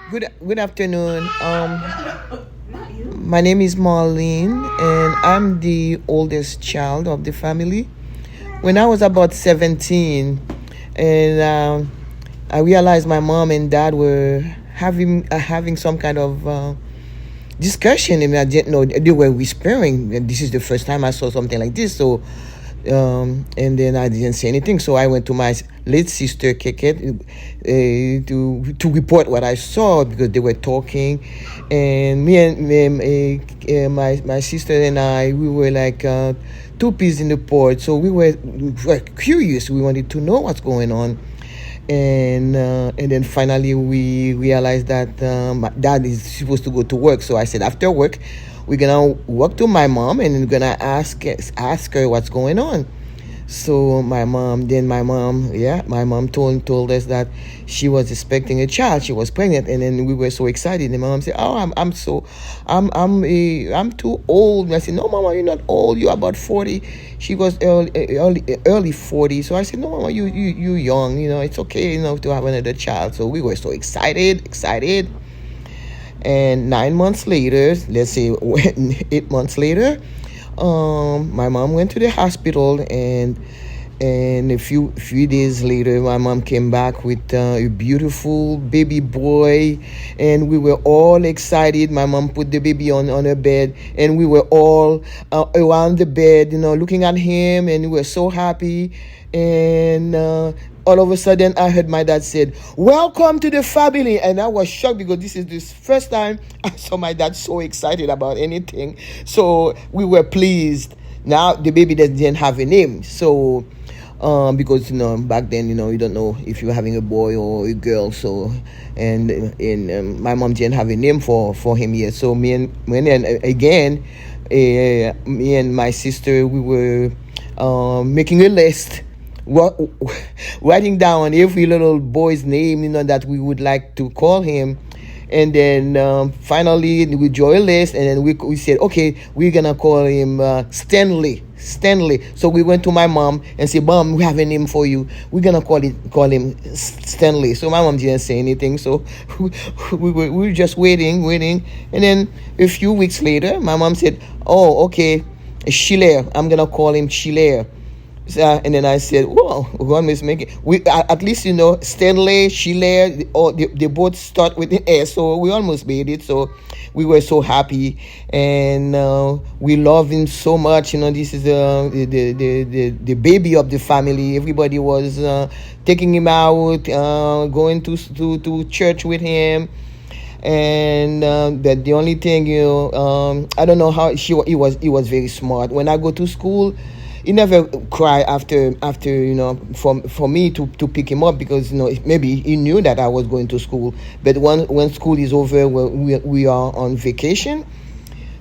Good afternoon. My name is Marlene, and I'm the oldest child of the family. When I was about 17, and I realized my mom and dad were having some kind of discussion, and I didn't know they were whispering. And this is the first time I saw something like this. So and then I didn't say anything. So I went to my late sister Keket to report what I saw because they were talking, and my sister and I, we were like two peas in the pod. So we were curious. We wanted to know what's going on, and then finally we realized that my dad is supposed to go to work. So I said after work we're gonna walk to my mom and we're gonna ask her what's going on. So my mom told us that she was expecting a child. She was pregnant, and then we were so excited. And my mom said, "Oh, I'm too old." I said, "No, Mama, you're not old. You're about 40." She was early 40. So I said, "No, Mama, you young. It's okay, to have another child." So we were so excited. And 9 months later, let's say 8 months later, my mom went to the hospital, and a few days later, my mom came back with a beautiful baby boy, and we were all excited. My mom put the baby on her bed, and we were all around the bed, looking at him, and we were so happy. And all of a sudden, I heard my dad said, "Welcome to the family," and I was shocked because this is the first time I saw my dad so excited about anything. So we were pleased. Now the baby didn't have a name, so because back then you don't know if you're having a boy or a girl. So and my mom didn't have a name for him yet. So me and my sister, we were making a list, what, writing down every little boy's name that we would like to call him. And then finally we drew a list, and then we said, okay, we're gonna call him Stanley. So we went to my mom and said, "Mom, we have a name for you. We're gonna call him Stanley." So my mom didn't say anything. So we were just waiting. And then a few weeks later, my mom said, "Oh, okay, Shiler. I'm gonna call him Shiler." And then I said, "Well, one is making we at least Stanley, Shiler, they both start with the S, so we almost made it." So we were so happy, and we love him so much. This is the baby of the family. Everybody was taking him out, going to church with him. And that the only thing, I don't know how he was very smart. When I go to school, he never cry after for me to pick him up, because maybe he knew that I was going to school. But when school is over, we are on vacation,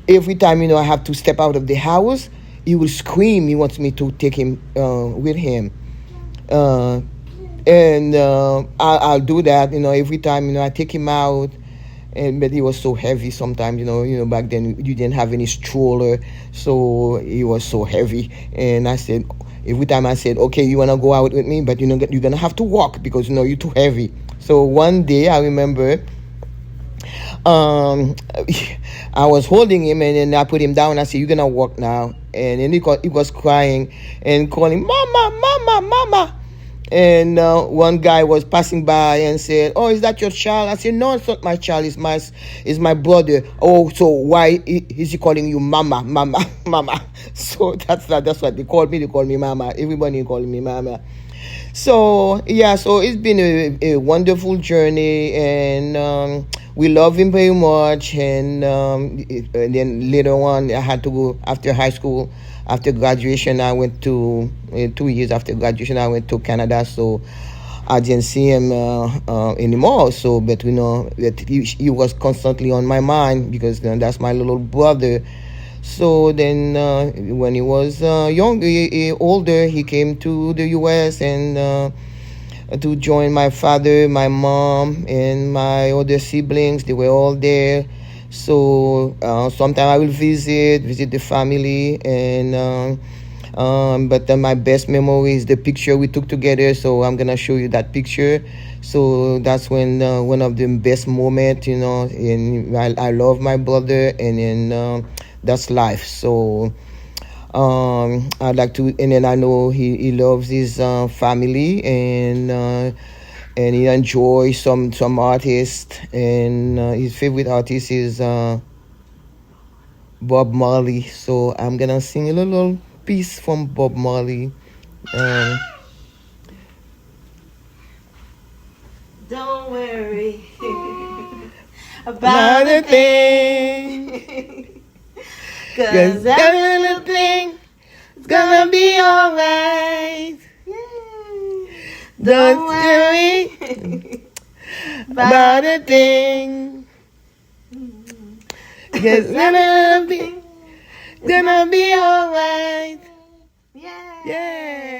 every time I have to step out of the house, he will scream. He wants me to take him with him. uh, and I'll do that every time I take him out. But he was so heavy sometimes. Back then you didn't have any stroller, so he was so heavy. And I said, every time I said, "Okay, you want to go out with me, but you're gonna have to walk because you're too heavy." So one day I remember, um I was holding him, and then I put him down. I said, "You're gonna walk now." And then he was crying and calling, "Mama, mama, mama." And one guy was passing by and said, "Oh, is that your child?" I said, "No, it's not my child. It's my brother." "Oh, so why is he calling you mama, mama, mama?" So that's what they called me. They call me mama. Everybody calling me mama. So yeah, so it's been a wonderful journey, and we love him very much. And then later on, I had to go after high school. After graduation, I went to 2 years after graduation, I went to Canada. So I didn't see him anymore. So, but that he was constantly on my mind, because that's my little brother. So then, when he was older, he came to the U.S. and to join my father, my mom, and my other siblings. They were all there. So sometimes I will visit the family, and But my best memory is the picture we took together. So I'm gonna show you that picture. So that's when one of the best moment, and I love my brother, and then that's life. So I'd like to, and then I know he loves his family, and he enjoys some artists, and his favorite artist is Bob Marley. So I'm gonna sing a little piece from Bob Marley. Um, Don't worry about about a a thing, thing, 'cause 'cause everything is gonna be alright. Don't Don't worry worry about a thing, 'cause everything gonna be alright. Yeah. Yeah.